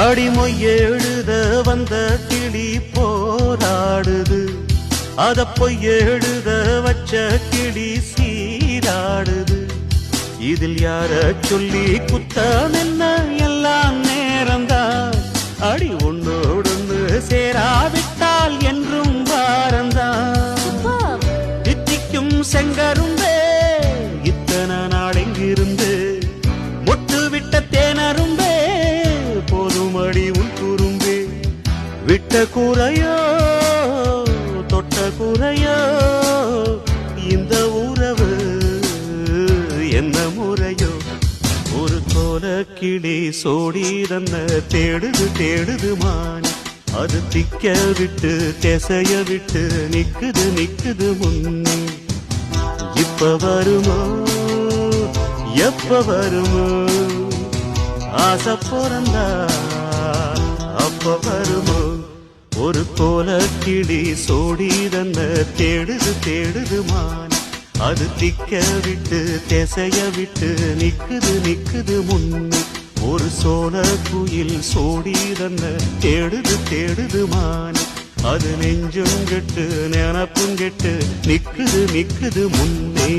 அடிமொய் எழுத வந்த கிளி போராடுது, அத பொய் எழுத வச்ச கிளி சீராடுது. இதில் யார சொல்லி குத்தம் என்ன, எல்லாம் நேரம்தான். அடி ஒன்னோடொன்னு சேராவிட்டால் என்றும் வாரந்தான். தித்திக்கும் செங்கரும்பே இத்தனை நாள் எங்கிருந்து, மொட்டு விட்ட தேனரும்பே போதும் அடி உன் குறும்பே. விட்ட கூரையோ தொட்ட கூரையோ இந்த உறவு என்ன முறையோ. ஒரு கோல கிளி சோடி தன்ன தேடுது தேடுது மான், அது திக்க விட்டு திசைய விட்டு நிக்குது நிக்குது முன்னே. இப்ப வருமோ எப்ப வருமோ, ஆசை பிறந்தா அப்ப வருமோ. ஒரு கோல கிளி சோடி தன்ன தேடுது தேடுது மான், அது திக்க விட்டு திசைய விட்டு நிக்குது நிக்குது முன்னே. ஒரு சோழ குயில் சோடி தன்ன தேடுது தேடுது மான், அது நெஞ்சும் கெட்டு நினப்பும் கெட்டு நிக்குது நிக்குது முன்னே.